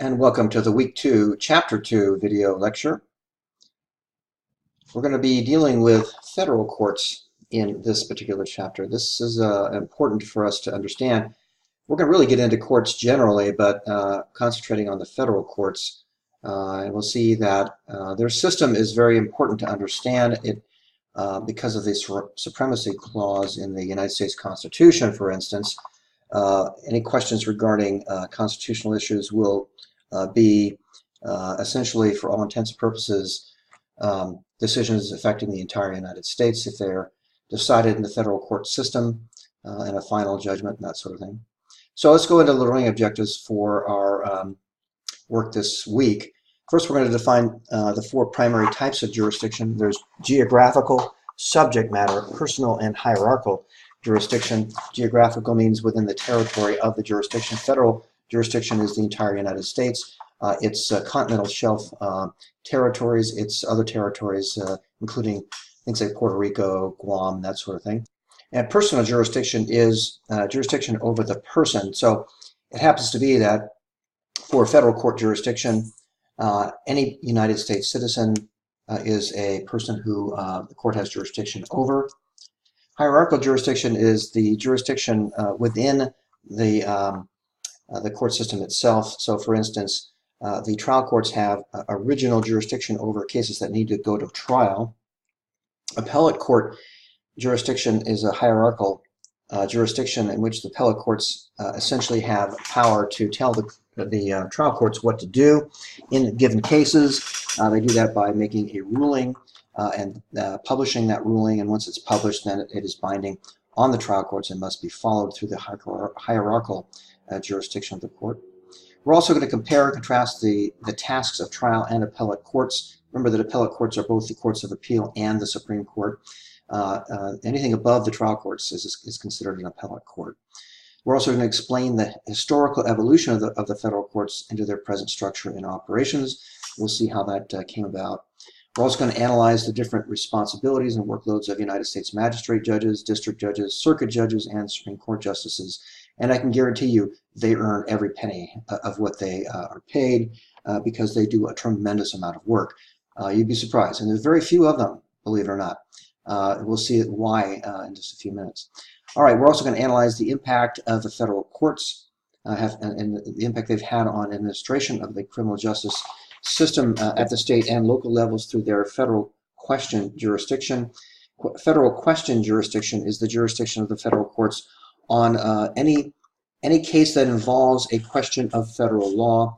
And welcome to the Week 2, Chapter 2 video lecture. We're going to be dealing with federal courts in this particular chapter. This is important for us to understand. We're going to really get into courts generally, but concentrating on the federal courts. And we'll see that their system is very important to understand it because of the supremacy clause in the United States Constitution, for instance. Any questions regarding constitutional issues will be essentially, for all intents and purposes, decisions affecting the entire United States if they're decided in the federal court system and a final judgment and that sort of thing. So let's go into the learning objectives for our work this week. First, we're going to define the four primary types of jurisdiction. There's geographical, subject matter, personal, and hierarchical jurisdiction. Geographical means within the territory of the jurisdiction. Federal jurisdiction is the entire United States. It's continental shelf territories. It's other territories, including things like Puerto Rico, Guam, that sort of thing. And personal jurisdiction is jurisdiction over the person. So it happens to be that for federal court jurisdiction, any United States citizen is a person who the court has jurisdiction over. Hierarchical jurisdiction is the jurisdiction within the court system itself. So, for instance, the trial courts have original jurisdiction over cases that need to go to trial. Appellate court jurisdiction is a hierarchical jurisdiction in which the appellate courts essentially have power to tell the trial courts what to do in given cases. They do that by making a ruling and publishing that ruling, and once it's published, then it is binding on the trial courts and must be followed through the hierarchical jurisdiction of the court. We're also going to compare and contrast the tasks of trial and appellate courts. Remember that appellate courts are both the courts of appeal and the Supreme Court. Anything above the trial courts is considered an appellate court. We're also going to explain the historical evolution of the federal courts into their present structure and operations. We'll see how that came about. We're also going to analyze the different responsibilities and workloads of United States magistrate judges, district judges, circuit judges, and Supreme Court justices. And I can guarantee you they earn every penny of what they are paid because they do a tremendous amount of work. You'd be surprised. And there's very few of them, believe it or not. We'll see why in just a few minutes. All right, we're also going to analyze the impact of the federal courts and the impact they've had on administration of the criminal justice system at the state and local levels through their federal question jurisdiction. Federal question jurisdiction is the jurisdiction of the federal courts on any case that involves a question of federal law.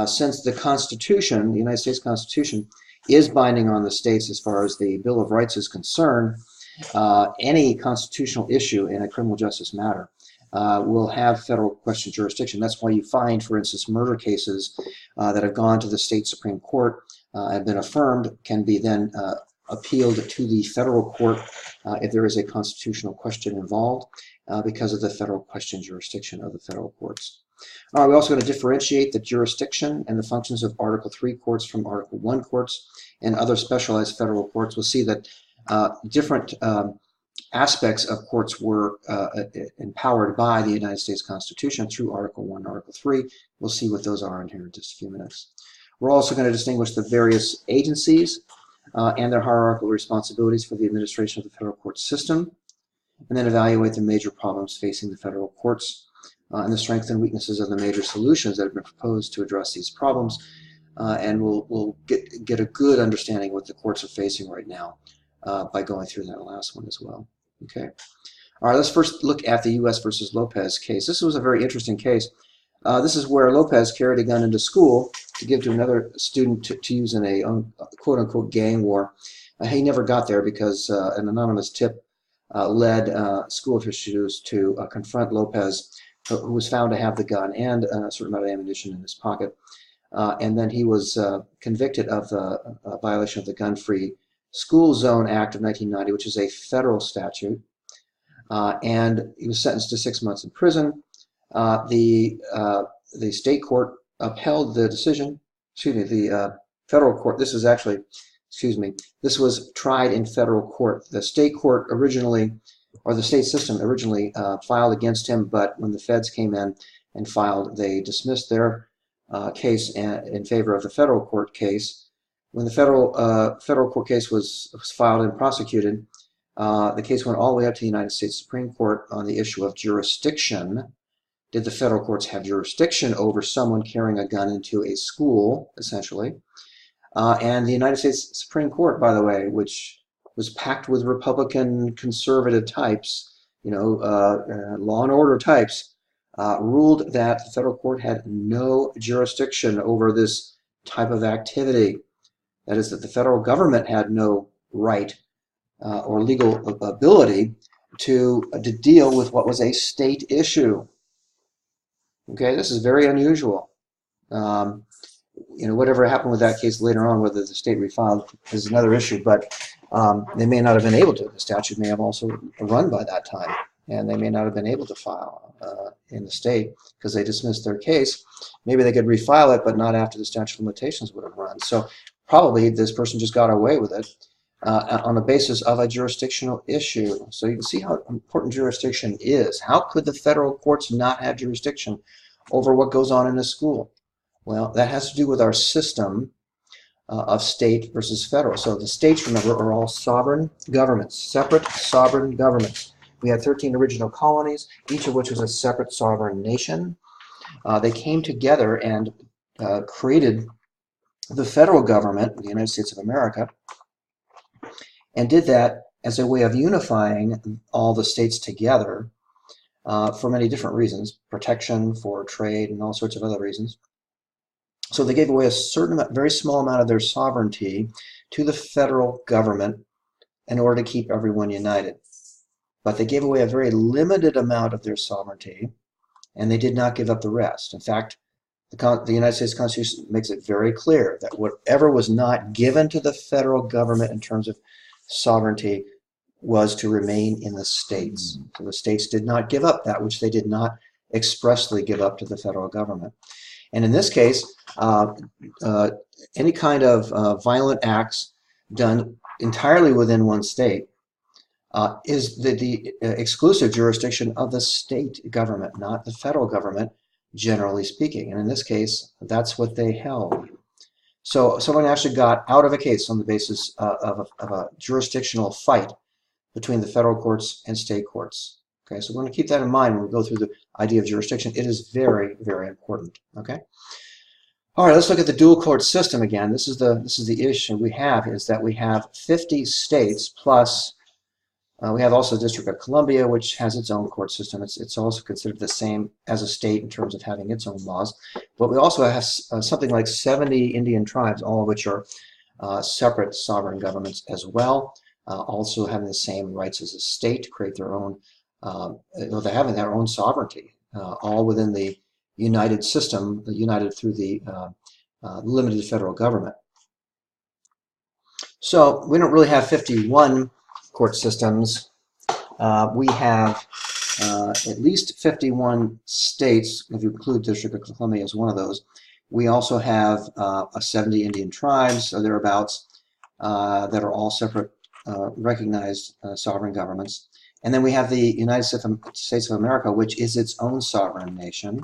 Since the Constitution, the United States Constitution, is binding on the states as far as the Bill of Rights is concerned, any constitutional issue in a criminal justice matter will have federal question jurisdiction. That's why you find, for instance, murder cases that have gone to the state Supreme Court and been affirmed can be then appealed to the federal court if there is a constitutional question involved because of the federal question jurisdiction of the federal courts. All right, we're also going to differentiate the jurisdiction and the functions of Article 3 courts from Article 1 courts and other specialized federal courts. We'll see that different aspects of courts were empowered by the United States Constitution through Article 1 and Article 3. We'll see what those are in here in just a few minutes. We're also going to distinguish the various agencies and their hierarchical responsibilities for the administration of the federal court system, and then evaluate the major problems facing the federal courts and the strengths and weaknesses of the major solutions that have been proposed to address these problems. And we'll get a good understanding of what the courts are facing right now by going through that last one as well. Okay. All right, let's first look at the U.S. versus Lopez case. This was a very interesting case. This is where Lopez carried a gun into school to give to another student to use in a quote-unquote gang war. He never got there because an anonymous tip led school officials to confront Lopez, who was found to have the gun and a certain amount of ammunition in his pocket. And then he was convicted of the violation of the Gun-Free School Zone Act of 1990, which is a federal statute. And he was sentenced to 6 months in prison. The state court upheld the decision. Excuse me, the federal court. This is actually, excuse me, this was tried in federal court. The state court originally, or the state system originally filed against him, but when the feds came in and filed, they dismissed their case in favor of the federal court case. When the federal court case was filed and prosecuted, the case went all the way up to the United States Supreme Court on the issue of jurisdiction. Did the federal courts have jurisdiction over someone carrying a gun into a school, essentially? And the United States Supreme Court, by the way, which was packed with Republican conservative types, law and order types, ruled that the federal court had no jurisdiction over this type of activity. That is, that the federal government had no right or legal ability to deal with what was a state issue. Okay, this is very unusual. Whatever happened with that case later on, whether the state refiled is another issue, but they may not have been able to. The statute may have also run by that time, and they may not have been able to file in the state because they dismissed their case. Maybe they could refile it, but not after the statute of limitations would have run. So probably this person just got away with it on the basis of a jurisdictional issue. So you can see how important jurisdiction is. How could the federal courts not have jurisdiction over what goes on in a school? Well, that has to do with our system of state versus federal. So the states, remember, are all sovereign governments, separate sovereign governments. We had 13 original colonies, each of which was a separate sovereign nation. They came together and created the federal government, the United States of America, and did that as a way of unifying all the states together for many different reasons, protection, for trade, and all sorts of other reasons. So they gave away a certain amount, very small amount of their sovereignty to the federal government in order to keep everyone united. But they gave away a very limited amount of their sovereignty, and they did not give up the rest. In fact, the United States Constitution makes it very clear that whatever was not given to the federal government in terms of sovereignty was to remain in the states. So the states did not give up that which they did not expressly give up to the federal government. And in this case, any kind of violent acts done entirely within one state is the exclusive jurisdiction of the state government, not the federal government, generally speaking. And in this case, that's what they held. So someone actually got out of a case on the basis of a jurisdictional fight between the federal courts and state courts. Okay, so we're going to keep that in mind when we go through the idea of jurisdiction. It is very, very important. Okay. All right, let's look at the dual court system again. This is the issue we have, is that we have 50 states plus we have also the District of Columbia, which has its own court system. It's also considered the same as a state in terms of having its own laws. But we also have something like 70 Indian tribes, all of which are separate sovereign governments as well, also having the same rights as a state to create their own, they're having their own sovereignty, all within the united system, united through the limited federal government. So we don't really have 51 court systems. We have at least 51 states, if you include District of Columbia as one of those. We also have 70 Indian tribes, or thereabouts, that are all separate recognized sovereign governments. And then we have the United States of America, which is its own sovereign nation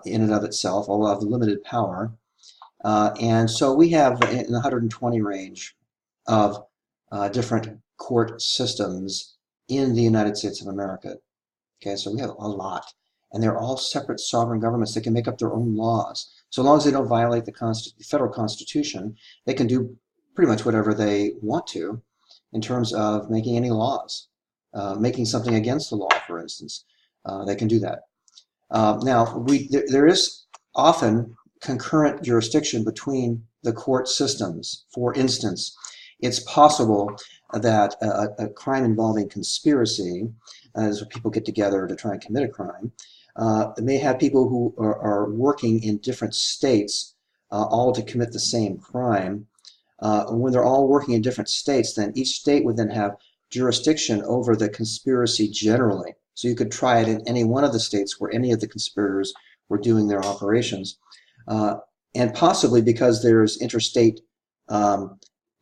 in and of itself, although of limited power. And so we have in the 120 range of different court systems in the United States of America. Okay, so we have a lot. And they're all separate sovereign governments that can make up their own laws. So long as they don't violate the federal Constitution, they can do pretty much whatever they want to in terms of making any laws. Making something against the law, for instance. They can do that. Now, there is often concurrent jurisdiction between the court systems. For instance, it's possible that a crime involving conspiracy, as people get together to try and commit a crime, may have people who are working in different states all to commit the same crime. When they're all working in different states, then each state would then have jurisdiction over the conspiracy generally. So you could try it in any one of the states where any of the conspirators were doing their operations. And possibly because there's interstate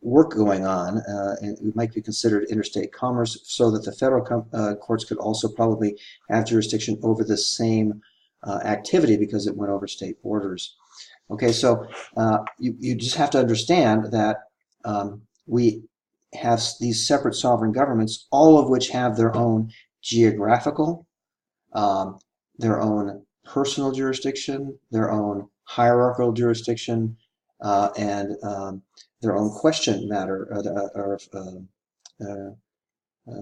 work going on, and it might be considered interstate commerce, so that the federal courts could also probably have jurisdiction over the same activity because it went over state borders. Okay, so you just have to understand that we have these separate sovereign governments, all of which have their own geographical, their own personal jurisdiction, their own hierarchical jurisdiction, and their own question matter or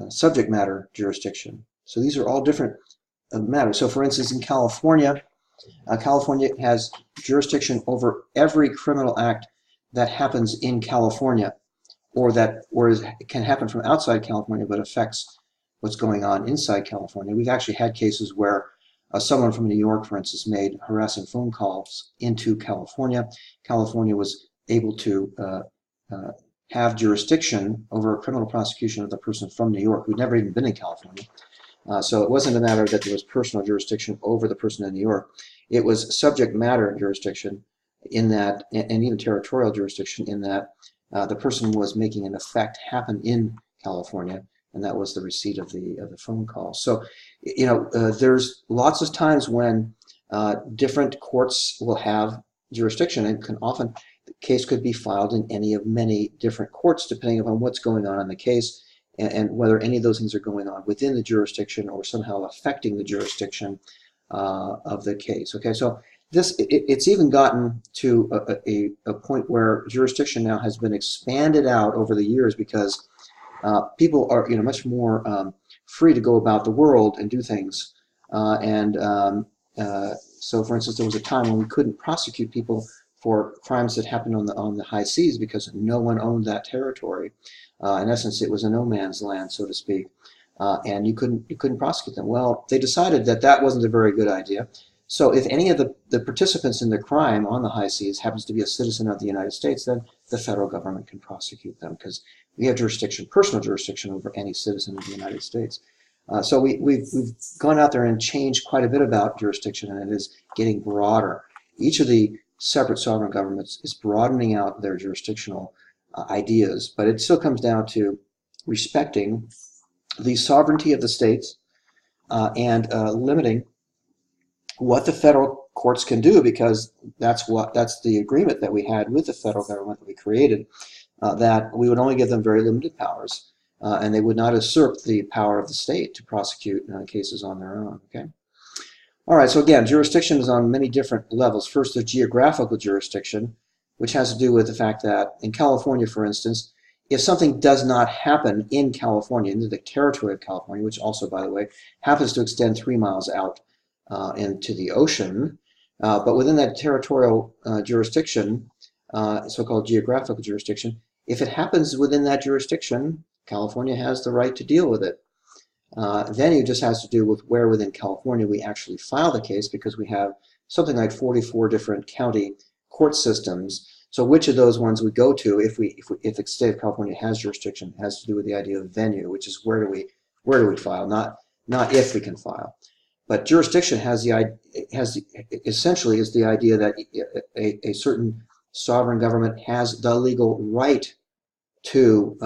subject matter jurisdiction. So these are all different matters. So for instance, in California, California has jurisdiction over every criminal act that happens in California, or it can happen from outside California but affects what's going on inside California. We've actually had cases where someone from New York, for instance, made harassing phone calls into California. California was able to have jurisdiction over a criminal prosecution of the person from New York who'd never even been in California. So it wasn't a matter that there was personal jurisdiction over the person in New York. It was subject matter jurisdiction in that, and even territorial jurisdiction in that the person was making an effect happen in California, and that was the receipt of the phone call. So, there's lots of times when different courts will have jurisdiction, and the case could be filed in any of many different courts depending upon what's going on in the case and whether any of those things are going on within the jurisdiction or somehow affecting the jurisdiction of the case. Okay, so it's even gotten to a point where jurisdiction now has been expanded out over the years because people are much more free to go about the world and do things. So, for instance, there was a time when we couldn't prosecute people for crimes that happened on the high seas because no one owned that territory. In essence, it was a no man's land, so to speak, and you couldn't prosecute them. Well, they decided that wasn't a very good idea. So if any of the participants in the crime on the high seas happens to be a citizen of the United States, then the federal government can prosecute them because we have personal jurisdiction over any citizen of the United States. So we've gone out there and changed quite a bit about jurisdiction, and it is getting broader. Each of the separate sovereign governments is broadening out their jurisdictional ideas, but it still comes down to respecting the sovereignty of the states and limiting what the federal courts can do, because that's the agreement that we had with the federal government that we created, that we would only give them very limited powers, and they would not usurp the power of the state to prosecute cases on their own. Okay. All right. So again, jurisdiction is on many different levels. First, the geographical jurisdiction, which has to do with the fact that in California, for instance, if something does not happen in California, into the territory of California, which also, by the way, happens to extend 3 miles out into the ocean, but within that territorial jurisdiction, so-called geographical jurisdiction, if it happens within that jurisdiction, California has the right to deal with it. Venue just has to do with where within California we actually file the case, because we have something like 44 different county court systems. So which of those ones we go to if the state of California has jurisdiction has to do with the idea of venue, which is where do we file, not if we can file. But jurisdiction essentially is the idea that a certain sovereign government has the legal right to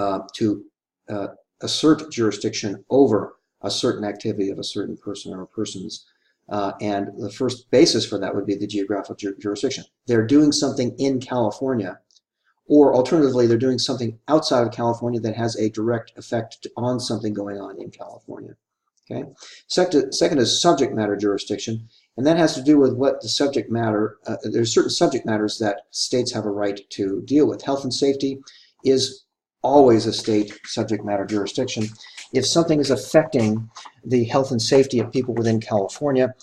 assert jurisdiction over a certain activity of a certain person or persons. And the first basis for that would be the geographical jurisdiction. They're doing something in California, or alternatively, they're doing something outside of California that has a direct effect on something going on in California. Okay. Second is subject matter jurisdiction, and that has to do with what the subject matter, there's certain subject matters that states have a right to deal with. Health and safety is always a state subject matter jurisdiction. If something is affecting the health and safety of people within California,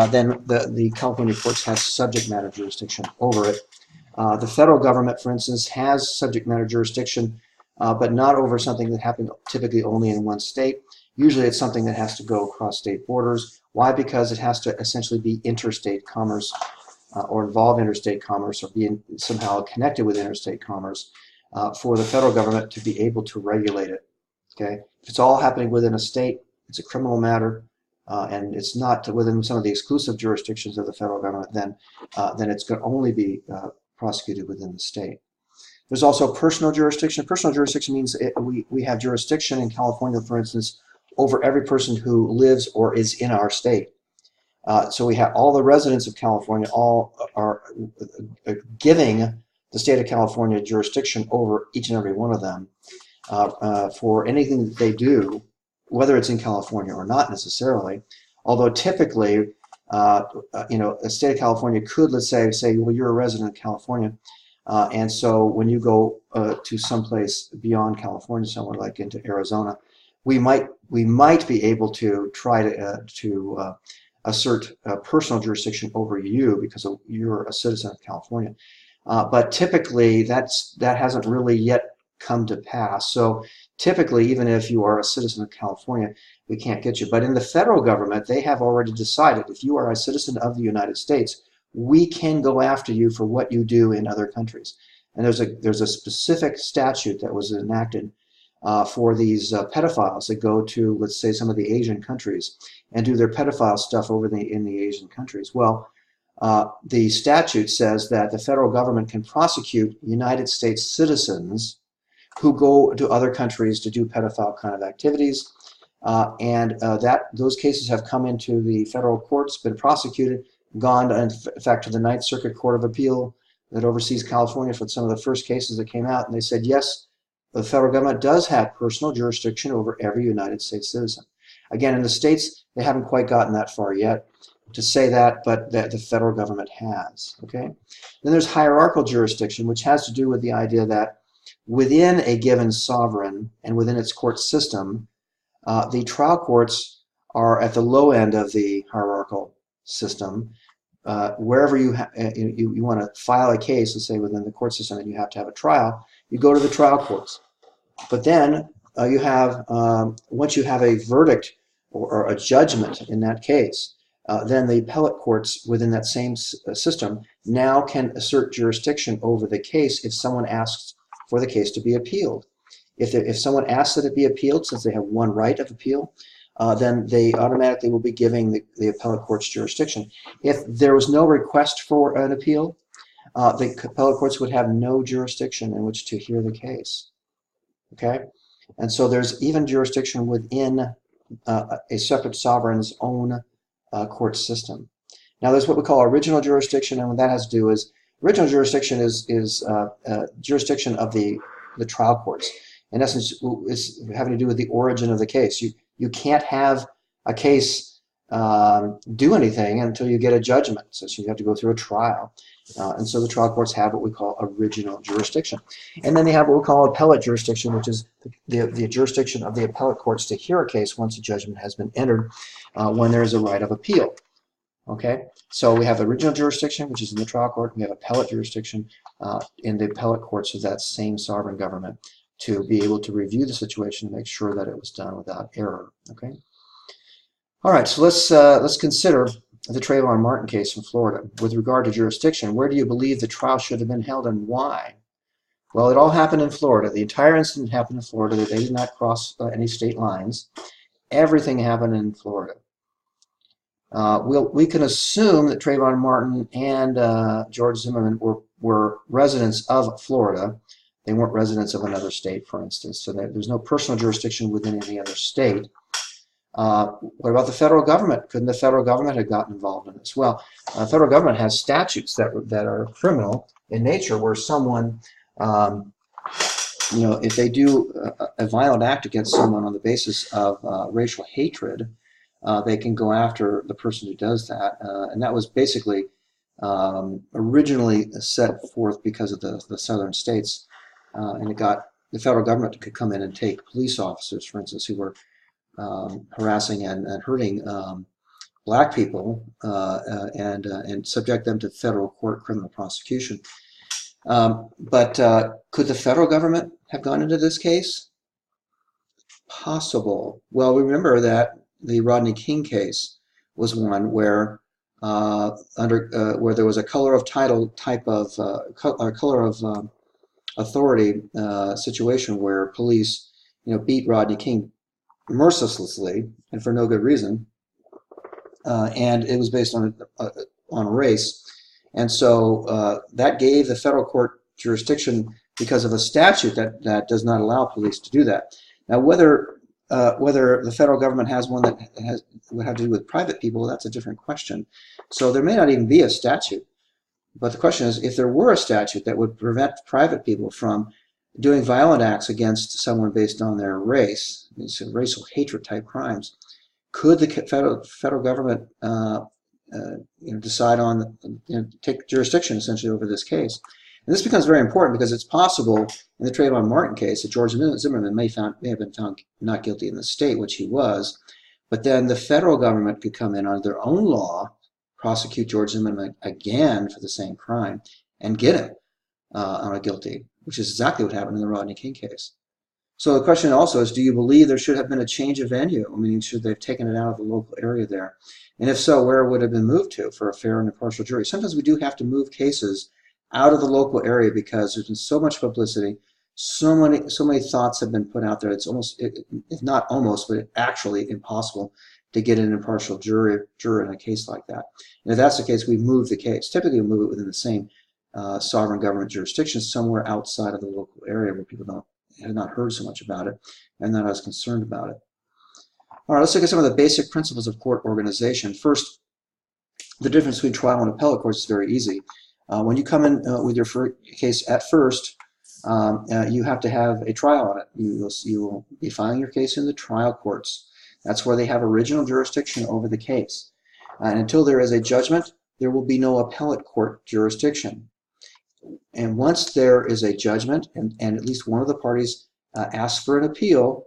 then the California courts have subject matter jurisdiction over it. The federal government, for instance, has subject matter jurisdiction, but not over something that happened typically only in one state. Usually it's something that has to go across state borders. Why? Because it has to essentially be interstate commerce or involve interstate commerce or be somehow connected with interstate commerce for the federal government to be able to regulate it. Okay, if it's all happening within a state, it's a criminal matter, and it's not within some of the exclusive jurisdictions of the federal government, then it's going to only be prosecuted within the state. There's also personal jurisdiction. Personal jurisdiction means we have jurisdiction in California, for instance, over every person who lives or is in our state. So we have all the residents of California all are giving the state of California jurisdiction over each and every one of them for anything that they do, whether it's in California or not necessarily. Although typically, the state of California could, let's say, well, you're a resident of California, and so when you go to someplace beyond California, somewhere like into Arizona, we might be able to try to assert personal jurisdiction over you because you're a citizen of California. But typically, that hasn't really yet come to pass. So typically, even if you are a citizen of California, we can't get you. But in the federal government, they have already decided if you are a citizen of the United States, we can go after you for what you do in other countries. And there's a specific statute that was enacted for these pedophiles that go to, let's say, some of the Asian countries and do their pedophile stuff in the Asian countries. Well, the statute says that the federal government can prosecute United States citizens who go to other countries to do pedophile kind of activities, and those cases have come into the federal courts, been prosecuted, gone, in fact, to the Ninth Circuit Court of Appeal that oversees California for some of the first cases that came out, and they said, yes, the federal government does have personal jurisdiction over every United States citizen. Again, in the states, they haven't quite gotten that far yet to say that, but that the federal government has. Okay. Then there's hierarchical jurisdiction, which has to do with the idea that within a given sovereign and within its court system, the trial courts are at the low end of the hierarchical system. Wherever you want to file a case, let's say within the court system, and you have to have a trial, you go to the trial courts. But then you have, once you have a verdict or a judgment in that case, then the appellate courts within that same system now can assert jurisdiction over the case if someone asks for the case to be appealed. If someone asks that it be appealed, since they have one right of appeal, then they automatically will be giving the appellate court's jurisdiction. If there was no request for an appeal, the appellate courts would have no jurisdiction in which to hear the case. Okay? And so there's even jurisdiction within a separate sovereign's own court system. Now there's what we call original jurisdiction, and what that has to do is, original jurisdiction is jurisdiction of the trial courts. In essence, it's having to do with the origin of the case. You can't have a case do anything until you get a judgment. So you have to go through a trial. And so the trial courts have what we call original jurisdiction. And then they have what we call appellate jurisdiction, which is the jurisdiction of the appellate courts to hear a case once a judgment has been entered when there is a right of appeal. Okay, so we have original jurisdiction, which is in the trial court. We have appellate jurisdiction in the appellate courts of that same sovereign government to be able to review the situation and make sure that it was done without error. Okay. All right, so let's consider the Trayvon Martin case in Florida. With regard to jurisdiction, where do you believe the trial should have been held and why? Well, it all happened in Florida. The entire incident happened in Florida. They did not cross any state lines. Everything happened in Florida. We can assume that Trayvon Martin and George Zimmerman were residents of Florida. They weren't residents of another state, for instance, so there's no personal jurisdiction within any other state. What about the federal government? Couldn't the federal government have gotten involved in this? Well, the federal government has statutes that are criminal in nature, where someone, if they do a violent act against someone on the basis of racial hatred, they can go after the person who does that. And that was basically originally set forth because of the southern states. And it got the federal government could come in and take police officers, for instance, who were harassing and hurting black people and subject them to federal court criminal prosecution. But could the federal government have gone into this case? Possible. Well, remember that the Rodney King case was one where where there was a color of title type of color of authority situation where police beat Rodney King mercilessly and for no good reason, and it was based on race, and so that gave the federal court jurisdiction because of a statute that does not allow police to do that. Now, whether whether the federal government has one that would have to do with private people, that's a different question. So there may not even be a statute. But the question is, if there were a statute that would prevent private people from doing violent acts against someone based on their race, these racial hatred type crimes, could the federal government decide on, take jurisdiction essentially over this case? And this becomes very important because it's possible in the Trayvon Martin case that George Zimmerman may have been found not guilty in the state, which he was, but then the federal government could come in under their own law, prosecute George Zimmerman again for the same crime, and get him on a guilty, which is exactly what happened in the Rodney King case. So the question also is, do you believe there should have been a change of venue? I mean, should they have taken it out of the local area there? And if so, where would it have been moved to for a fair and impartial jury? Sometimes we do have to move cases out of the local area because there's been so much publicity, so many thoughts have been put out there. It's almost, if not almost, but actually impossible to get an impartial juror in a case like that. And if that's the case, we move the case. Typically, we move it within the same sovereign government jurisdiction, somewhere outside of the local area where people have not heard so much about it and not as concerned about it. All right, let's look at some of the basic principles of court organization. First, the difference between trial and appellate courts is very easy. When you come in with your case at first, you have to have a trial on it. You will be filing your case in the trial courts. That's where they have original jurisdiction over the case. And until there is a judgment, there will be no appellate court jurisdiction. And once there is a judgment and at least one of the parties asks for an appeal,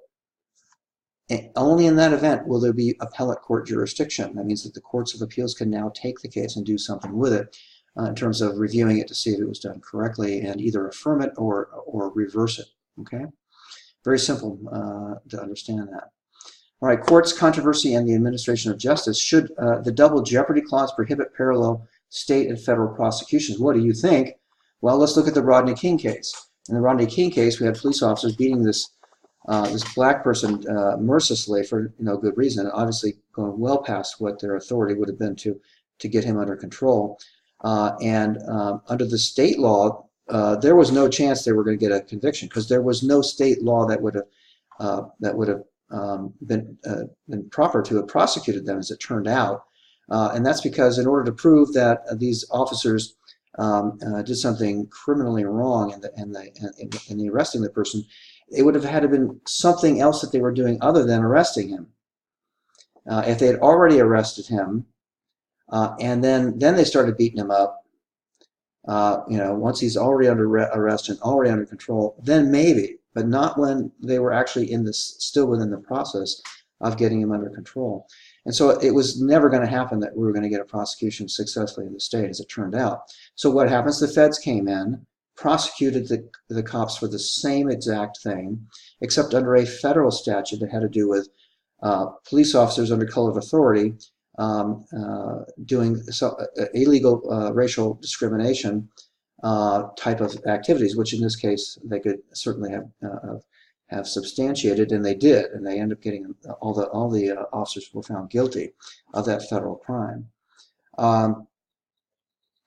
only in that event will there be appellate court jurisdiction. That means that the courts of appeals can now take the case and do something with it in terms of reviewing it to see if it was done correctly and either affirm it or reverse it. Okay? Very simple to understand that. All right, courts, controversy, and the administration of justice. Should the double jeopardy clause prohibit parallel state and federal prosecutions? What do you think? Well, let's look at the Rodney King case. In the Rodney King case, we had police officers beating this black person mercilessly for no good reason, obviously going well past what their authority would have been to get him under control. And under the state law, there was no chance they were going to get a conviction because there was no state law that would have been proper to have prosecuted them, as it turned out. And that's because in order to prove that these officers did something criminally wrong in the arresting the person, it would have had to been something else that they were doing other than arresting him. If they had already arrested him and then they started beating him up, once he's already under arrest and already under control, then maybe, but not when they were actually still within the process of getting him under control. And so it was never going to happen that we were going to get a prosecution successfully in the state, as it turned out. So what happens? The feds came in, prosecuted the cops for the same exact thing, except under a federal statute that had to do with police officers under color of authority doing illegal racial discrimination type of activities, which in this case they could certainly have substantiated, and they did, and they ended up getting all the officers were found guilty of that federal crime.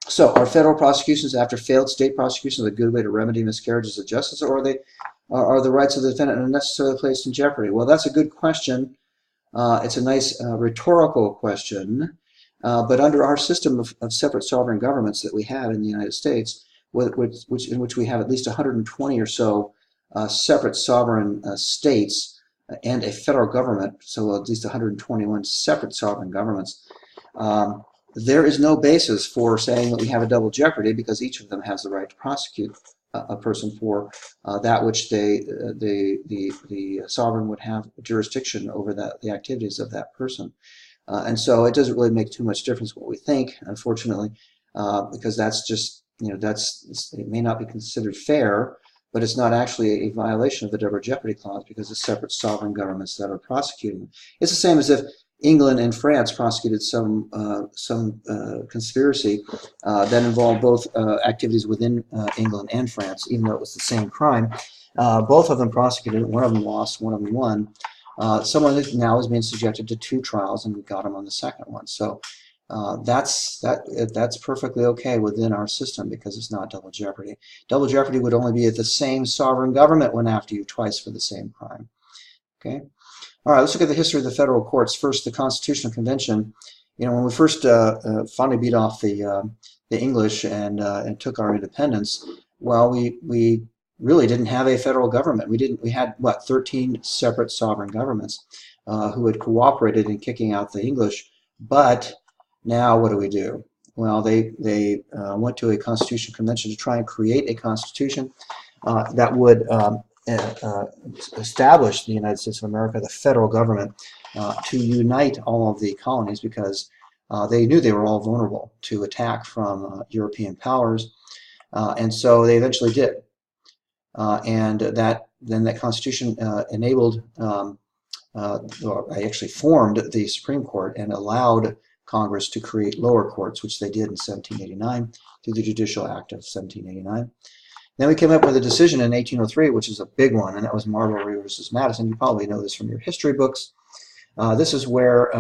So are federal prosecutions after failed state prosecutions a good way to remedy miscarriages of justice, or are the rights of the defendant unnecessarily placed in jeopardy? Well, that's a good question. It's a nice rhetorical question, but under our system of separate sovereign governments that we have in the United States, in which we have at least 120 or so separate sovereign states and a federal government, so at least 121 separate sovereign governments, there is no basis for saying that we have a double jeopardy because each of them has the right to prosecute a person for that which the sovereign would have jurisdiction over the activities of that person. And so it doesn't really make too much difference what we think, unfortunately, because that's just, it may not be considered fair, but it's not actually a violation of the double jeopardy clause because it's separate sovereign governments that are prosecuting. It's the same as if England and France prosecuted some conspiracy that involved both activities within England and France, even though it was the same crime. Both of them prosecuted it. One of them lost, one of them won. Someone now is being subjected to 2 trials, and we got him on the second one. So that's perfectly okay within our system because it's not double jeopardy. Double jeopardy would only be if the same sovereign government went after you twice for the same crime. Okay. All right, let's look at the history of the federal courts. First, the Constitutional Convention. When we first finally beat off the English and took our independence, well, we really didn't have a federal government. We had what, 13 separate sovereign governments who had cooperated in kicking out the English. But now, what do? Well, they went to a Constitutional Convention to try and create a constitution that would establish the United States of America, the federal government, to unite all of the colonies, because they knew they were all vulnerable to attack from European powers, and so they eventually did. And that Constitution enabled, actually formed the Supreme Court and allowed Congress to create lower courts, which they did in 1789 through the Judicial Act of 1789. Then we came up with a decision in 1803, which is a big one, and that was Marbury versus Madison. You probably know this from your history books. This is where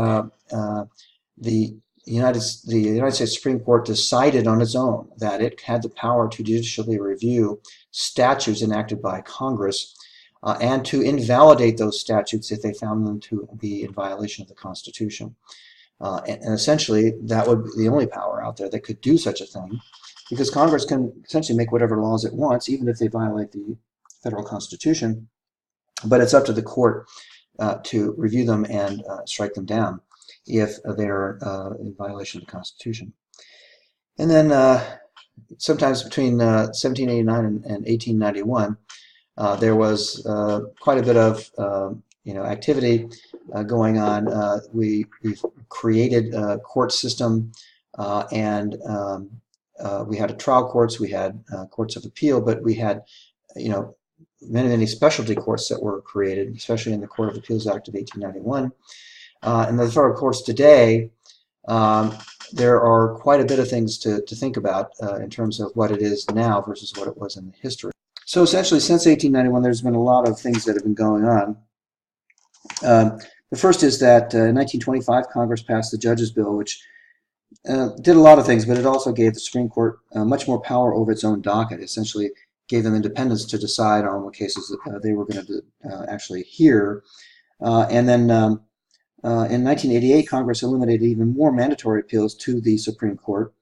the United States Supreme Court decided on its own that it had the power to judicially review statutes enacted by Congress and to invalidate those statutes if they found them to be in violation of the Constitution. And essentially, that would be the only power out there that could do such a thing, because Congress can essentially make whatever laws it wants, even if they violate the federal Constitution. But it's up to the court to review them and strike them down if they're in violation of the Constitution. And then sometimes between 1789 and 1891, there was quite a bit of activity going on. We've created a court system, and we had trial courts, we had courts of appeal, but we had, many specialty courts that were created, especially in the Court of Appeals Act of 1891. And the federal courts today, there are quite a bit of things to think about in terms of what it is now versus what it was in the history. So essentially, since 1891, there's been a lot of things that have been going on. The first is that in 1925, Congress passed the Judges Bill, which did a lot of things, but it also gave the Supreme Court much more power over its own docket. It essentially gave them independence to decide on what cases they were going to actually hear. And then in 1988, Congress eliminated even more mandatory appeals to the Supreme Court,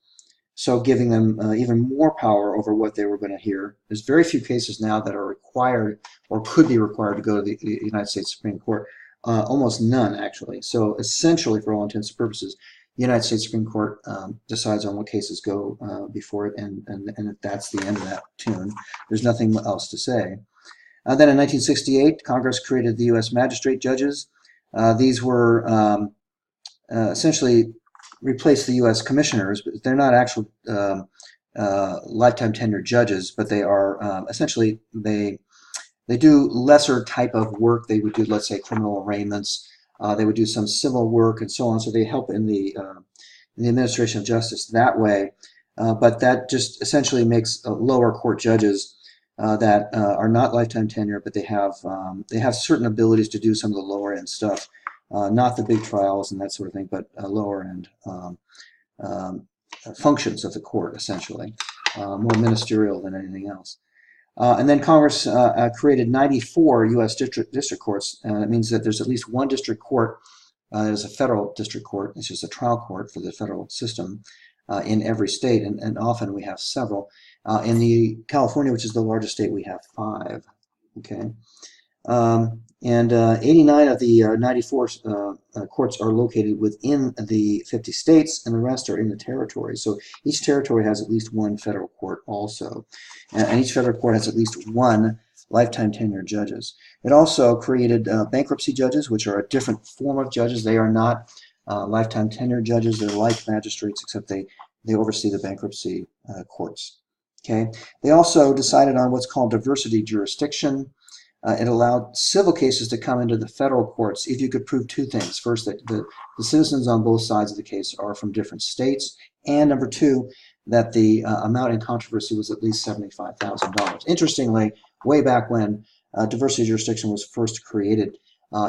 so giving them even more power over what they were going to hear. There's very few cases now that are required or could be required to go to the United States Supreme Court. Almost none, actually. So essentially, for all intents and purposes, the United States Supreme Court decides on what cases go before it, and that's the end of that tune. There's nothing else to say. Then in 1968, Congress created the U.S. magistrate judges. These were essentially replaced the U.S. commissioners, but they're not actual lifetime tenure judges, but they are essentially, they do lesser type of work. They would do, let's say, criminal arraignments. They would do some civil work and so on. So they help in the administration of justice that way. But that just essentially makes lower court judges that are not lifetime tenure, but they have certain abilities to do some of the lower end stuff, not the big trials and that sort of thing, but lower end functions of the court, essentially, more ministerial than anything else. And then Congress created 94 U.S. district courts. That means that there's at least one district court that is a federal district court. It's just a trial court for the federal system in every state, and often we have several. In the California, which is the largest state, we have 5. Okay, and 89 of the 94 courts are located within the 50 states, and the rest are in the territory. So each territory has at least one federal court also, and each federal court has at least one lifetime tenure judges. It also created bankruptcy judges, which are a different form of judges. They are not lifetime tenure judges. They're like magistrates, except they oversee the bankruptcy courts. Okay. They also decided on what's called diversity jurisdiction. It allowed civil cases to come into the federal courts if you could prove 2 things. First, that the citizens on both sides of the case are from different states, and number 2, that the amount in controversy was at least $75,000. Interestingly, way back when diversity jurisdiction was first created,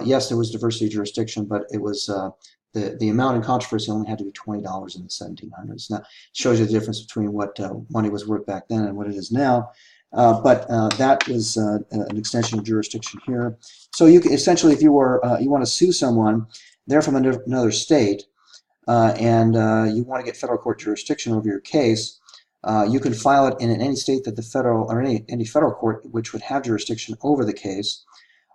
yes, there was diversity jurisdiction, but it was the amount in controversy only had to be $20 in the 1700s. Now, it shows you the difference between what money was worth back then and what it is now. but that is an extension of jurisdiction here. So you can, essentially, if you were you want to sue someone, they're from another state, and you want to get federal court jurisdiction over your case, you can file it in any state that the federal or any federal court which would have jurisdiction over the case,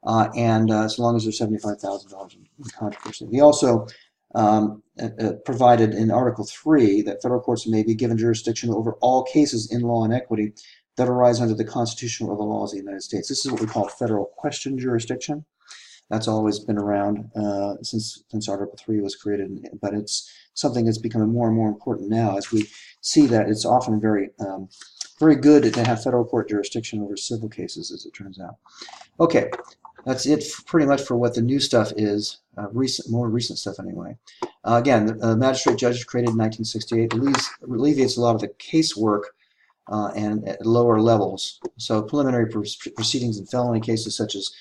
and as long as there's $75,000 in controversy. We also provided in Article 3 that federal courts may be given jurisdiction over all cases in law and equity that arise under the Constitution or the laws of the United States. This is what we call federal question jurisdiction. That's always been around since Article 3 was created, but it's something that's becoming more and more important now as we see that it's often very good to have federal court jurisdiction over civil cases, as it turns out. Okay, that's it pretty much for what the new stuff is, more recent stuff anyway. Again, the magistrate judge created in 1968 alleviates a lot of the casework and at lower levels. So preliminary proceedings in felony cases such as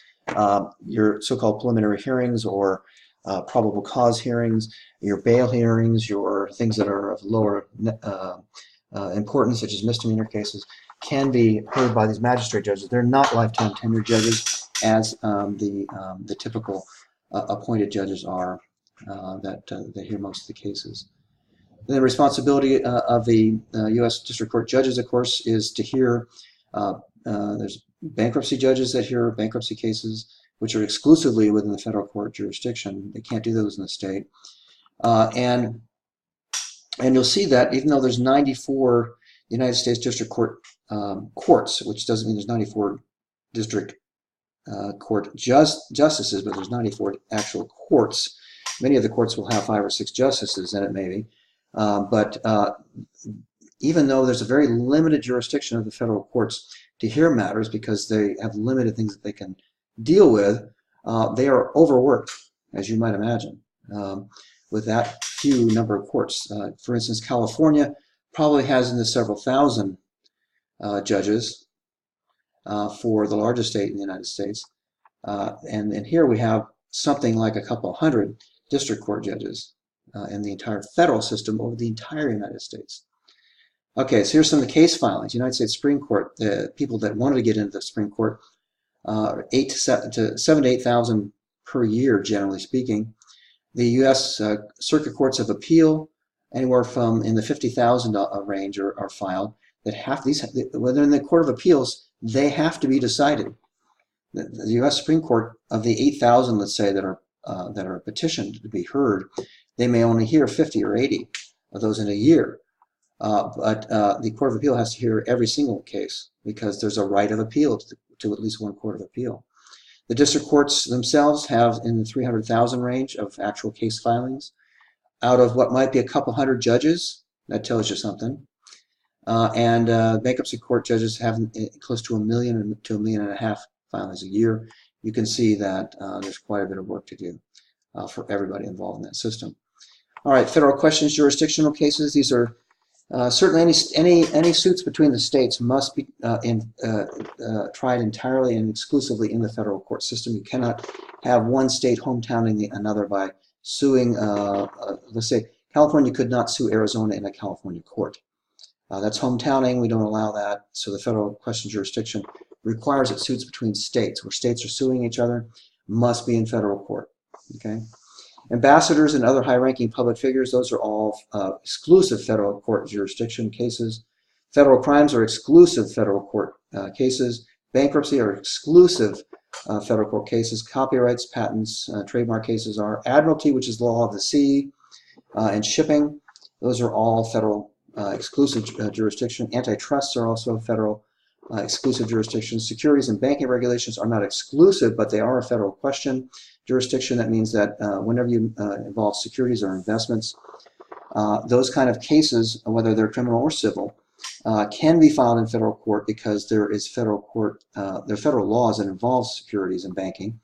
your so-called preliminary hearings or probable cause hearings, your bail hearings, your things that are of lower importance, such as misdemeanor cases, can be heard by these magistrate judges. They're not lifetime tenure judges as the typical appointed judges are that hear most of the cases. And the responsibility of the U.S. District Court judges, of course, is to hear, there's bankruptcy judges that hear bankruptcy cases, which are exclusively within the federal court jurisdiction. They can't do those in the state. And you'll see that even though there's 94 United States District Court courts, which doesn't mean there's 94 District Court justices, but there's 94 actual courts. Many of the courts will have 5 or 6 justices in it, maybe. But even though there's a very limited jurisdiction of the federal courts to hear matters because they have limited things that they can deal with, they are overworked, as you might imagine, with that few number of courts. For instance, California probably has in the several thousand judges for the largest state in the United States. And here we have something like a couple hundred district court judges in the entire federal system over the entire United States. Okay, so here's some of the case filings. United States Supreme Court, the people that wanted to get into the Supreme Court, 7 to 8,000 per year, generally speaking. The U.S. Circuit Courts of Appeal, anywhere from in the 50,000 range are filed. That have these, whether in the Court of Appeals, they have to be decided. The U.S. Supreme Court, of the 8,000, let's say, that are petitioned to be heard, they may only hear 50 or 80 of those in a year. But the Court of Appeal has to hear every single case because there's a right of appeal to at least one Court of Appeal. The district courts themselves have in the 300,000 range of actual case filings. Out of what might be a couple hundred judges, that tells you something. And bankruptcy court judges have close to 1 million to 1.5 million filings a year. You can see that there's quite a bit of work to do for everybody involved in that system. All right, federal questions, jurisdictional cases. These are certainly any suits between the states must be tried entirely and exclusively in the federal court system. You cannot have one state hometowning another by suing. Let's say California could not sue Arizona in a California court. That's hometowning. We don't allow that. So the federal question jurisdiction requires that suits between states, where states are suing each other, must be in federal court. Okay. Ambassadors and other high-ranking public figures, those are all exclusive federal court jurisdiction cases. Federal crimes are exclusive federal court cases. Bankruptcy are exclusive federal court cases. Copyrights, patents, trademark cases are. Admiralty, which is law of the sea, and shipping, those are all federal exclusive jurisdiction. Antitrusts are also federal exclusive jurisdictions. Securities and banking regulations are not exclusive, but they are a federal question jurisdiction. That means that whenever you involve securities or investments, those kind of cases, whether they're criminal or civil, can be filed in federal court because there is federal court, there are federal laws that involve securities and banking,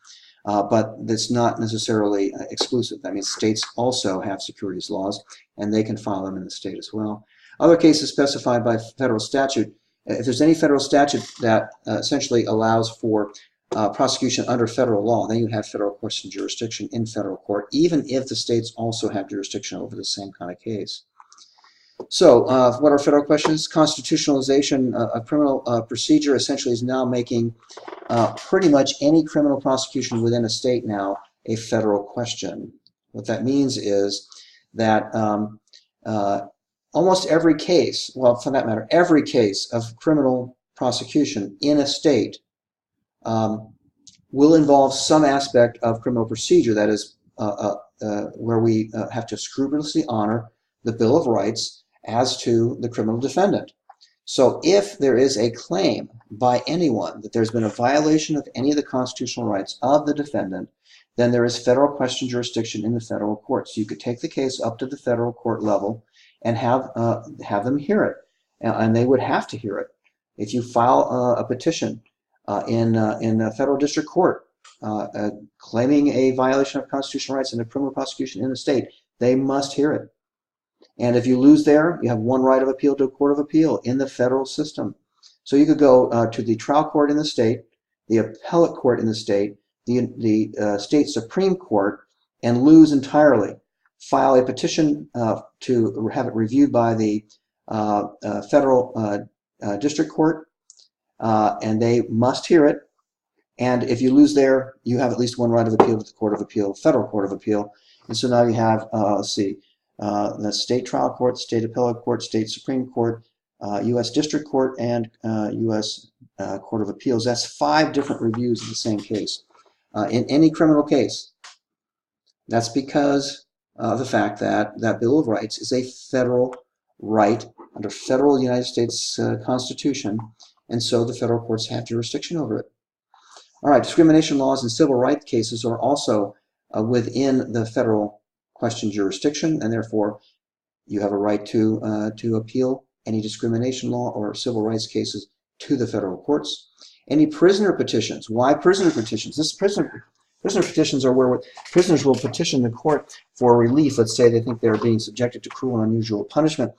but it's not necessarily exclusive. That means states also have securities laws, and they can file them in the state as well. Other cases specified by federal statute. If there's any federal statute that essentially allows for prosecution under federal law, then you have federal question jurisdiction in federal court, even if the states also have jurisdiction over the same kind of case. So, what are federal questions? Constitutionalization of criminal procedure essentially is now making pretty much any criminal prosecution within a state now a federal question. What that means is that almost every case, well, for that matter, every case of criminal prosecution in a state will involve some aspect of criminal procedure, that is, where we have to scrupulously honor the Bill of Rights as to the criminal defendant. So if there is a claim by anyone that there's been a violation of any of the constitutional rights of the defendant, then there is federal question jurisdiction in the federal courts. You could take the case up to the federal court level and have them hear it, and they would have to hear it. If you file a petition in a federal district court claiming a violation of constitutional rights in a criminal prosecution in the state, they must hear it. And if you lose there, you have one right of appeal to a court of appeal in the federal system. So you could go to the trial court in the state, the appellate court in the state, the state Supreme Court, and lose entirely. File a petition to have it reviewed by the federal district court, and they must hear it. And if you lose there, you have at least one right of appeal to the Court of Appeal, Federal Court of Appeal. And so now you have, let's see, the state trial court, state appellate court, state Supreme Court, U.S. District Court, and U.S. Court of Appeals. That's 5 different reviews of the same case. In any criminal case, that's because of the fact that that Bill of Rights is a federal right under federal United States Constitution, and so the federal courts have jurisdiction over it. All right, discrimination laws and civil rights cases are also within the federal question jurisdiction, and therefore you have a right to appeal any discrimination law or civil rights cases to the federal courts. Any prisoner petitions. Why prisoner petitions? Prisoner petitions are where prisoners will petition the court for relief. Let's say they think they're being subjected to cruel and unusual punishment.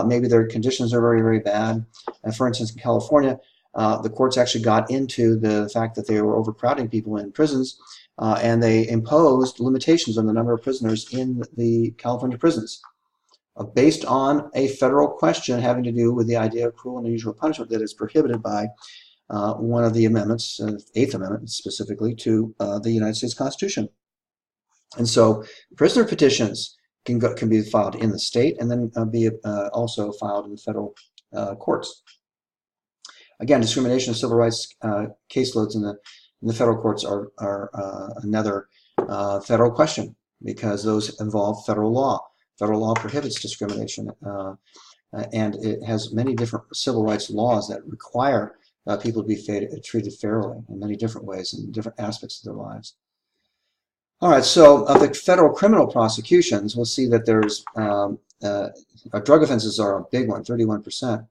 Maybe their conditions are very, very bad. And for instance, in California, the courts actually got into the fact that they were overcrowding people in prisons, and they imposed limitations on the number of prisoners in the California prisons based on a federal question having to do with the idea of cruel and unusual punishment that is prohibited by one of the amendments, 8th Amendment specifically, to the United States Constitution. And so prisoner petitions can be filed in the state and then be also filed in the federal courts. Again, discrimination and civil rights caseloads in the federal courts are another federal question, because those involve federal law. Federal law prohibits discrimination, and it has many different civil rights laws that require people to be treated fairly in many different ways in different aspects of their lives. All right, so of the federal criminal prosecutions, we'll see that there's drug offenses are a big one, 31%.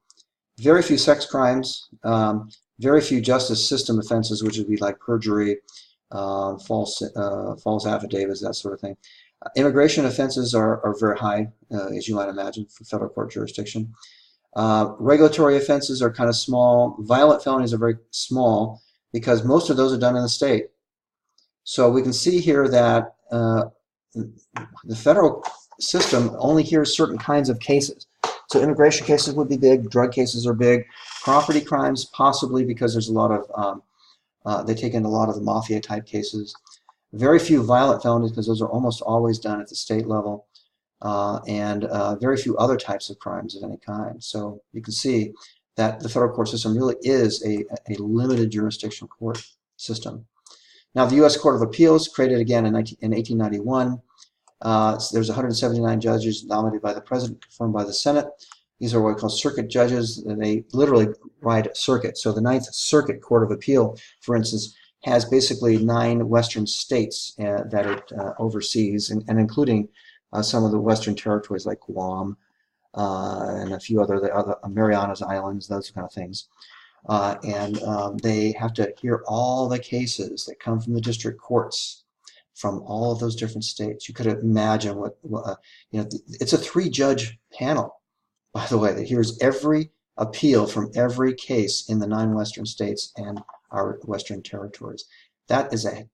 Very few sex crimes, very few justice system offenses, which would be like perjury, false affidavits, that sort of thing. Immigration offenses are very high, as you might imagine, for federal court jurisdiction. Regulatory offenses are kind of small. Violent felonies are very small because most of those are done in the state. So we can see here that the federal system only hears certain kinds of cases. So immigration cases would be big, drug cases are big, property crimes possibly, because there's a lot of, they take in a lot of the mafia type cases. Very few violent felonies, because those are almost always done at the state level, and very few other types of crimes of any kind. So you can see that the federal court system really is a limited jurisdiction court system. Now the U.S. Court of Appeals, created again in 1891. There's 179 judges nominated by the President, confirmed by the Senate. These are what we call circuit judges, and they literally ride a circuit. So the Ninth Circuit Court of Appeal, for instance, has basically 9 Western states that it oversees, and including some of the Western territories like Guam and a few other Marianas Islands, those kind of things. They have to hear all the cases that come from the district courts from all of those different states. You could imagine what it's a 3-judge panel, by the way, that hears every appeal from every case in the 9 Western states and our Western territories. That is an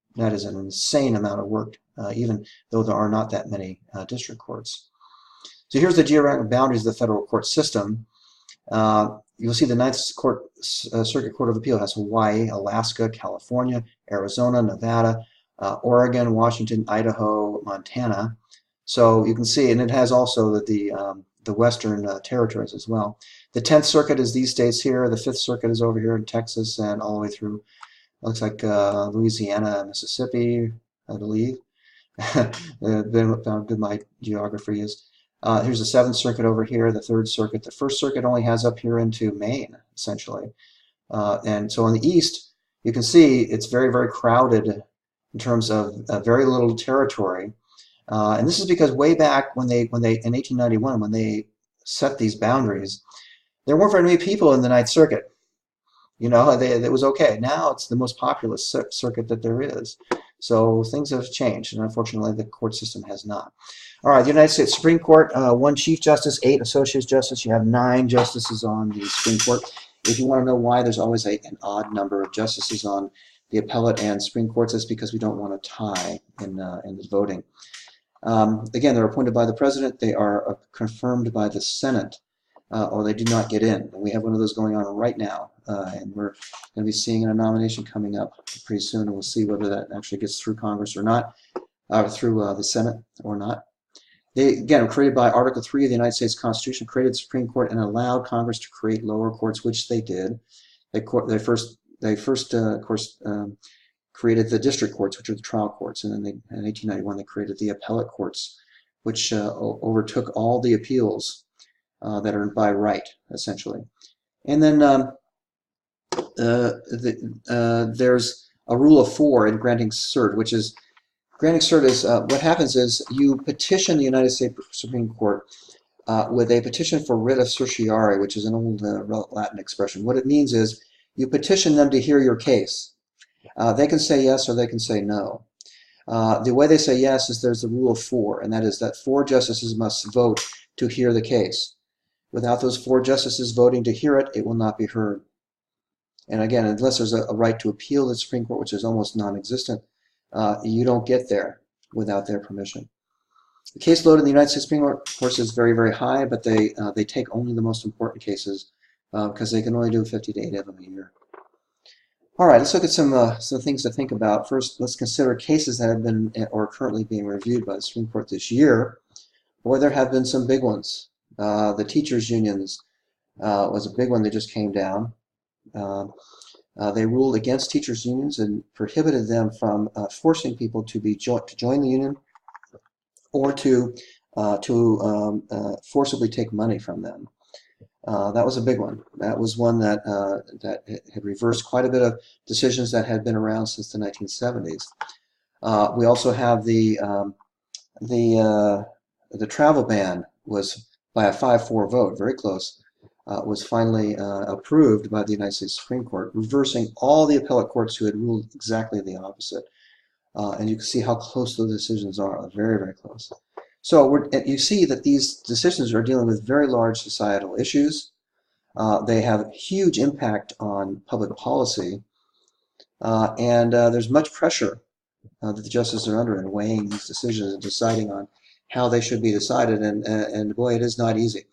insane amount of work, even though there are not that many district courts. So here's the geographic boundaries of the federal court system. You'll see the Ninth Circuit Court of Appeal has Hawaii, Alaska, California, Arizona, Nevada, Oregon, Washington, Idaho, Montana. So you can see, and it has also the Western territories as well. The 10th Circuit is these states here. The 5th Circuit is over here in Texas and all the way through, looks like Louisiana and Mississippi, I believe. Been how good my geography is. Here's the 7th Circuit over here, the 3rd Circuit. The 1st Circuit only has up here into Maine, essentially. And so on the east, you can see it's very, very crowded in terms of very little territory. And this is because way back when they in 1891, when they set these boundaries, there weren't very many people in the Ninth Circuit. You know, it was okay. Now it's the most populous circuit that there is. So things have changed, and unfortunately the court system has not. All right, the United States Supreme Court, 1 Chief Justice, 8 Associate Justice. You have 9 justices on the Supreme Court. If you want to know why there's always an odd number of justices on the appellate and Supreme Courts, that's because we don't want to tie in the voting. Again, they're appointed by the President. They are confirmed by the Senate, or they do not get in. And we have one of those going on right now, and we're going to be seeing a nomination coming up pretty soon, and we'll see whether that actually gets through Congress or not, through the Senate or not. They, again, were created by Article 3 of the United States Constitution, created the Supreme Court, and allowed Congress to create lower courts, which they did. They first, of course, created the district courts, which are the trial courts, and then in 1891 they created the appellate courts, which overtook all the appeals that are by right, essentially. And then there's a rule of 4 in granting cert, which is granting cert is what happens is you petition the United States Supreme Court with a petition for writ of certiorari, which is an old Latin expression. What it means is you petition them to hear your case. They can say yes or they can say no. The way they say yes is there's the rule of 4, and that is that 4 justices must vote to hear the case. Without those 4 justices voting to hear it, it will not be heard. And again, unless there's a right to appeal the Supreme Court, which is almost non-existent, you don't get there without their permission. The caseload in the United States Supreme Court, of course, is very, very high, but they take only the most important cases because they can only do 50 to 80 of them a year. All right, let's look at some things to think about. First, let's consider cases that have been or are currently being reviewed by the Supreme Court this year. Boy, there have been some big ones. The teachers' unions was a big one that just came down. They ruled against teachers' unions and prohibited them from forcing people to join the union or to forcibly take money from them. That was a big one. That was one that had reversed quite a bit of decisions that had been around since the 1970s. We also have the travel ban was by a 5-4 vote, very close, was finally approved by the United States Supreme Court, reversing all the appellate courts who had ruled exactly the opposite. And you can see how close those decisions are. They're very, very close. So you see that these decisions are dealing with very large societal issues. They have huge impact on public policy. And there's much pressure that the justices are under in weighing these decisions and deciding on how they should be decided. And boy, it is not easy.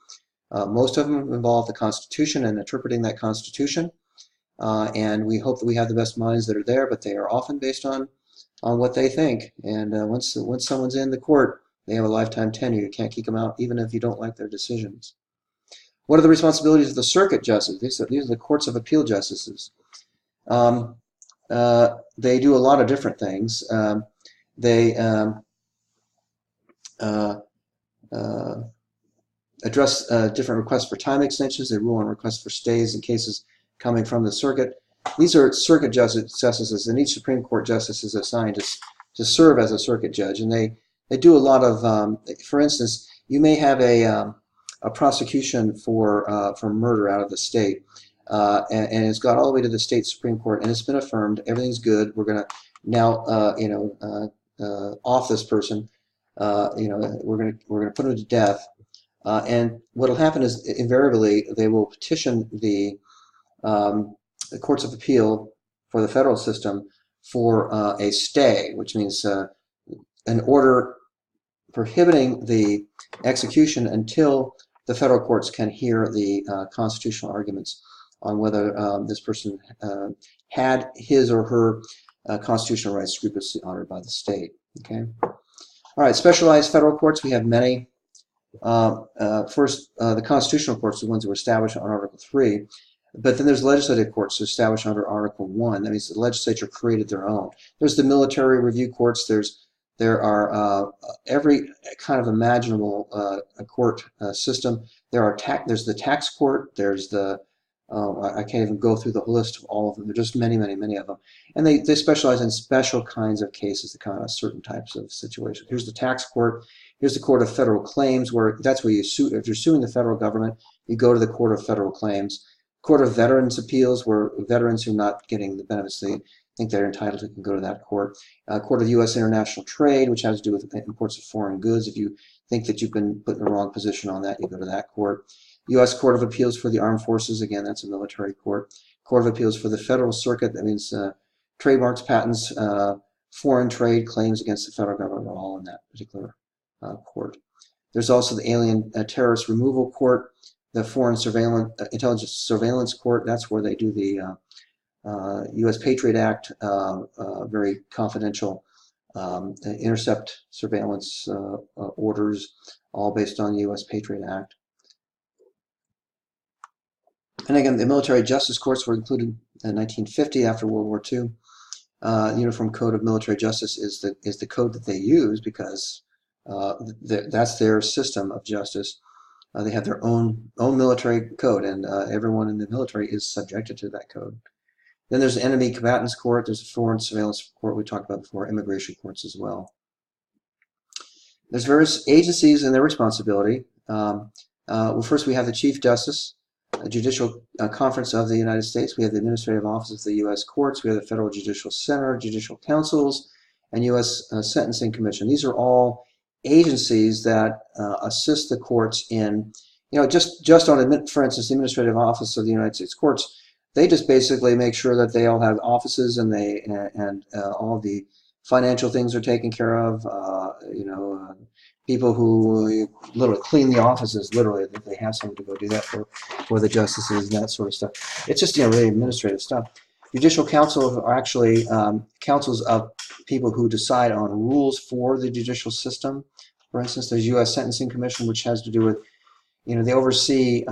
Most of them involve the Constitution and interpreting that Constitution. And we hope that we have the best minds that are there, but they are often based on what they think. And once someone's in the court, they have a lifetime tenure. You can't kick them out, even if you don't like their decisions. What are the responsibilities of the circuit justices? These are the courts of appeal justices. They do a lot of different things. They address different requests for time extensions. They rule on requests for stays in cases coming from the circuit. These are circuit justices, and each Supreme Court justice is assigned to serve as a circuit judge. And they do a lot of, for instance, you may have a prosecution for murder out of the state, and it's got all the way to the state Supreme Court, and it's been affirmed. Everything's good. We're going to now, off this person. We're going to put him to death. And what will happen is invariably they will petition the courts of appeal for the federal system for a stay, which means an order prohibiting the execution until the federal courts can hear the constitutional arguments on whether this person had his or her constitutional rights scrupulously honored by the state. Okay. All right, specialized federal courts, we have many. First, the constitutional courts, the ones that were established on Article 3, but then there's legislative courts established under Article 1. That means the legislature created their own. There's the military review courts. There are every kind of imaginable court system. There's the tax court. There's the I can't even go through the list of all of them. There are just many, many, many of them. And they specialize in special kinds of cases, the kind of certain types of situations. Here's the tax court. Here's the Court of Federal Claims, where that's where you sue. If you're suing the federal government, you go to the Court of Federal Claims. Court of Veterans Appeals, where veterans who are not getting the benefits they think they're entitled to can go to that court. Court of U.S. International Trade, which has to do with imports of foreign goods. If you think that you've been put in the wrong position on that, you go to that court. U.S. Court of Appeals for the Armed Forces, again, that's a military court. Court of Appeals for the Federal Circuit, that means trademarks, patents, foreign trade claims against the federal government are all in that particular court. There's also the Alien Terrorist Removal Court, the Foreign Intelligence Surveillance Court. That's where they do the U.S. Patriot Act, very confidential intercept surveillance orders, all based on the U.S. Patriot Act. And again, the military justice courts were included in 1950 after World War II. Uniform Code of Military Justice is the code that they use because that's their system of justice. They have their own military code, and everyone in the military is subjected to that code. Then there's the Enemy Combatants Court. There's a Foreign Surveillance Court we talked about before, immigration courts as well. There's various agencies and their responsibility. Well, first we have the Chief Justice, the Judicial Conference of the United States. We have the Administrative Office of the U.S. Courts. We have the Federal Judicial Center, Judicial Councils, and U.S. Sentencing Commission. These are all agencies that assist the courts in, just on, for instance, the Administrative Office of the United States Courts. They just basically make sure that they all have offices and all the financial things are taken care of. People who literally clean the offices, literally, that they have someone to go do that for the justices and that sort of stuff. It's just really administrative stuff. Judicial councils are actually councils of people who decide on rules for the judicial system. For instance, there's U.S. Sentencing Commission, which has to do with, they oversee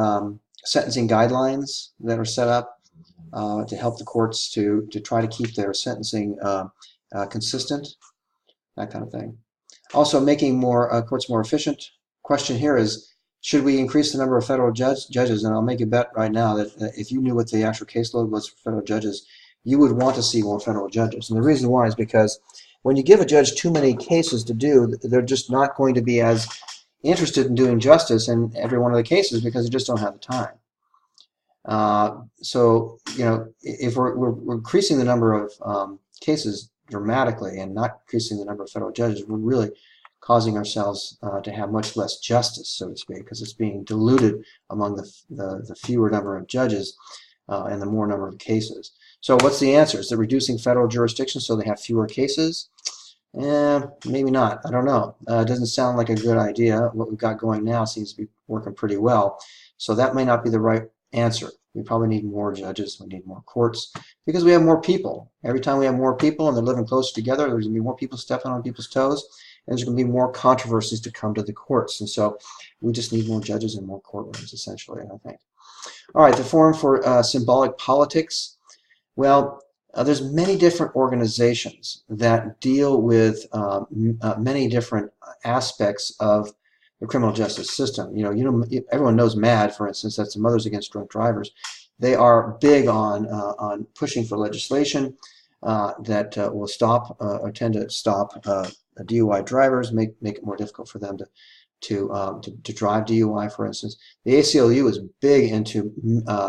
sentencing guidelines that are set up to help the courts to try to keep their sentencing consistent, that kind of thing. Also, making courts more efficient. Question here is, should we increase the number of federal judges? And I'll make a bet right now that if you knew what the actual caseload was for federal judges, you would want to see more federal judges. And the reason why is because when you give a judge too many cases to do, they're just not going to be as interested in doing justice in every one of the cases because they just don't have the time. So, if we're increasing the number of cases dramatically and not increasing the number of federal judges, we're really causing ourselves to have much less justice, so to speak, because it's being diluted among the fewer number of judges and the more number of cases. So what's the answer? Is it reducing federal jurisdiction so they have fewer cases? Maybe not. I don't know. It doesn't sound like a good idea. What we've got going now seems to be working pretty well. So that may not be the right answer. We probably need more judges. We need more courts because we have more people. Every time we have more people and they're living closer together, there's going to be more people stepping on people's toes, and there's going to be more controversies to come to the courts. And so we just need more judges and more courtrooms, essentially, I think. All right, the Forum for Symbolic Politics. Well, there's many different organizations that deal with many different aspects of the criminal justice system. Everyone knows MAD, for instance. That's the Mothers Against Drunk Drivers. They are big on pushing for legislation that will stop or tend to stop DUI drivers, make it more difficult for them to drive DUI, for instance. The ACLU is big into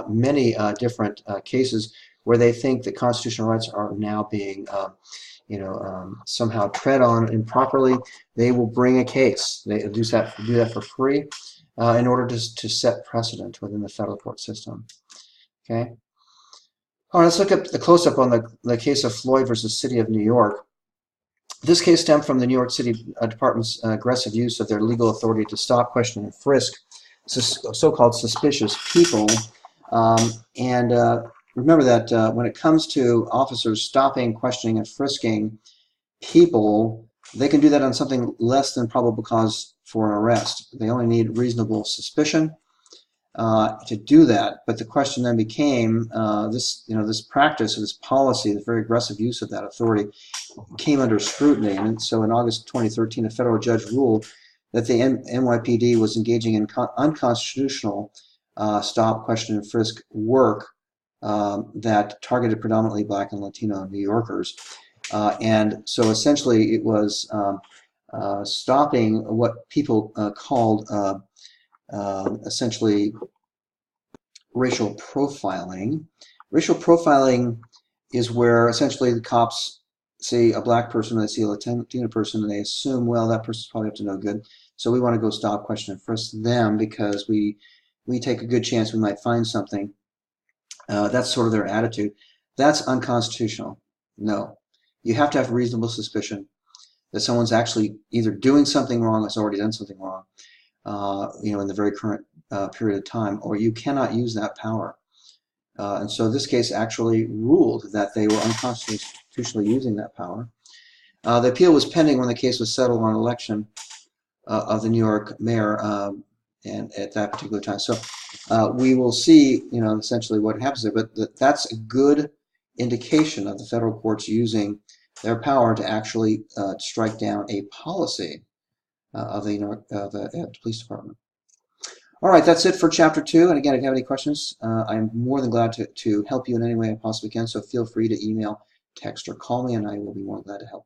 many different cases where they think that constitutional rights are now being somehow tread on improperly. They will bring a case. They do that for free in order to set precedent within the federal court system. Okay. All right, let's look at the close-up on the case of Floyd versus City of New York. This case stemmed from the New York City Department's aggressive use of their legal authority to stop, question, and frisk so-called suspicious people. And remember that when it comes to officers stopping, questioning, and frisking people, they can do that on something less than probable cause for an arrest. They only need reasonable suspicion to do that. But the question then became this practice, or this policy, the very aggressive use of that authority, came under scrutiny. And so in August 2013, a federal judge ruled that the NYPD was engaging in unconstitutional stop, question, and frisk work that targeted predominantly Black and Latino New Yorkers. And so essentially it was stopping what people called essentially racial profiling. Racial profiling is where essentially the cops see a Black person, they see a Latino person, and they assume, well, that person's probably up to no good, so we want to go stop, question, and frisk them because we take a good chance we might find something. That's sort of their attitude. That's unconstitutional. No. You have to have reasonable suspicion that someone's actually either doing something wrong, has already done something wrong, in the very current period of time, or you cannot use that power. And so this case actually ruled that they were unconstitutionally using that power. The appeal was pending when the case was settled on election of the New York mayor and at that particular time. So we will see, essentially what happens there. But that's a good indication of the federal courts using their power to actually strike down a policy of the police department. All right, that's it for Chapter 2. And again, if you have any questions, I'm more than glad to help you in any way I possibly can. So feel free to email, text, or call me, and I will be more than glad to help.